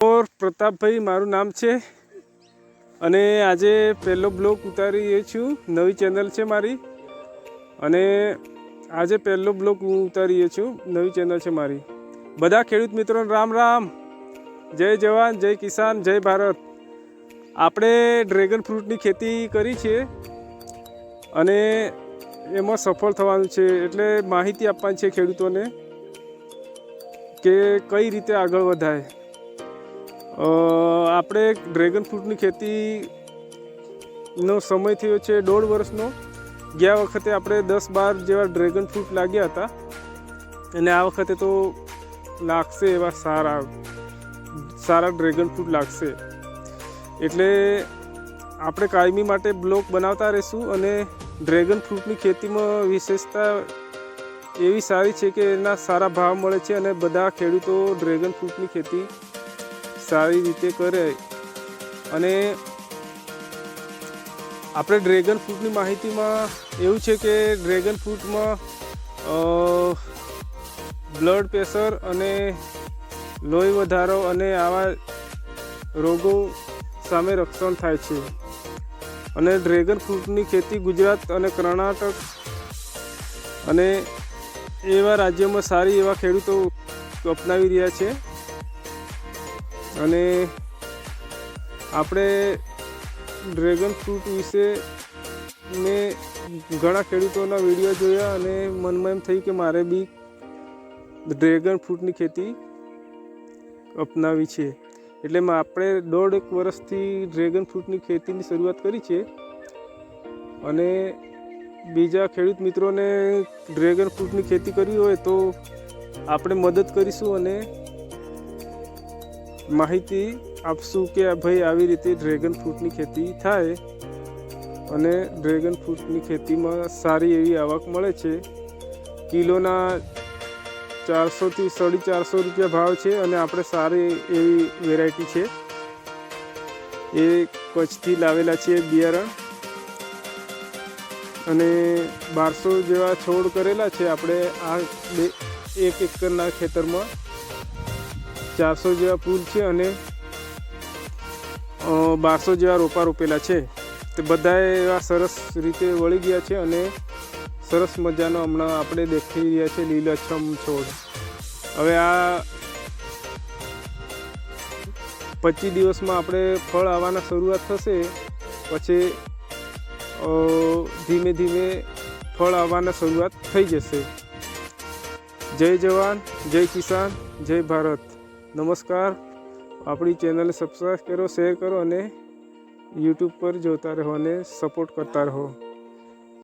और प्रतापभाई मारू नाम है अने आजे पहलो ब्लॉग उतारी रही छूँ। नवी चैनल है मारी अने आजे पहलो ब्लॉग उतारी रही छूँ। नवी चैनल है मारी। बधा खेडूत मित्रों राम राम, जय जवान, जय किसान, जय भारत। आपणे ड्रेगन फ्रूटनी खेती करी छे अने एमां सफल थवानुं छे, एटले माहिती आपवानी छे खेडूतोने के कई रीते आगळ वधाय। આપણે ડ્રેગન ફ્રૂટની ખેતીનો સમય થયો છે 1.5 વર્ષનો। ગયા વખતે આપણે 10-12 જેવા ડ્રેગન ફ્રૂટ લાગ્યા હતા અને આ વખતે તો લાગશે એવા સારા ડ્રેગન ફ્રૂટ લાગશે। એટલે આપણે કાયમી માટે બ્લોગ બનાવતા રહીશું। અને ડ્રેગન ફ્રૂટની ખેતીમાં વિશેષતા એવી સારી છે કે એના સારા ભાવ મળે છે અને બધા ખેડૂતો ડ્રેગન ફ્રૂટની ખેતી સારી રીતે કરે। અને આપણે ડ્રેગન ફ્રૂટની માહિતીમાં એવું છે કે ડ્રેગન ફ્રૂટમાં બ્લડ પ્રેશર અને લોહી વધારો અને આવા રોગો સામે રક્ષણ થાય છે। અને ડ્રેગન ફ્રૂટની ખેતી ગુજરાત અને કર્ણાટક અને એવા રાજ્યોમાં સારી એવા ખેડૂતો અપનાવી રહ્યા છે। અને આપણે ડ્રેગન ફ્રૂટ વિશે મેં ઘણા ખેડૂતોના વિડીયો જોયા અને મનમાં એમ થયું કે મારે બી ડ્રેગન ફ્રૂટની ખેતી અપનાવી છે। એટલે આપણે 1.5 વર્ષથી ડ્રેગન ફ્રૂટની ખેતીની શરૂઆત કરી છે। અને બીજા ખેડૂત મિત્રોને ડ્રેગન ફ્રૂટની ખેતી કરવી હોય તો આપણે મદદ કરીશું અને માહિતી આપશું કે ભાઈ આવી રીતે ડ્રેગન ફ્રૂટની ખેતી થાય અને ડ્રેગન ફ્રૂટની ખેતીમાં સારી એવી આવક મળે છે। કિલોના 400 થી 450 રૂપિયા ભાવ છે અને આપણે સારી એવી વેરાયટી છે। એ કચ્છથી લાવેલા છે બિયારણ અને 1200 જેવા છોડ કરેલા છે આપણે આ 1 એકરના ખેતરમાં। 400 જેવા ફૂલ છે અને 1200 જેવા રોપા રોપેલા છે। તે બધાએ એવા સરસ રીતે વળી ગયા છે અને સરસ મજાનો હમણાં આપણે દેખી રહ્યા છે લીલાછમ છોડ। હવે આ 25 દિવસમાં આપણે ફળ આવવાના શરૂઆત થશે, પછી ધીમે ધીમે ફળ આવવાના શરૂઆત થઈ જશે। જય જવાન, જય કિસાન, જય ભારત। नमस्कार। अपनी चैनल ने सब्सक्राइब करो, शेयर करो और यूट्यूब पर जोता रहो ने सपोर्ट करता रहो।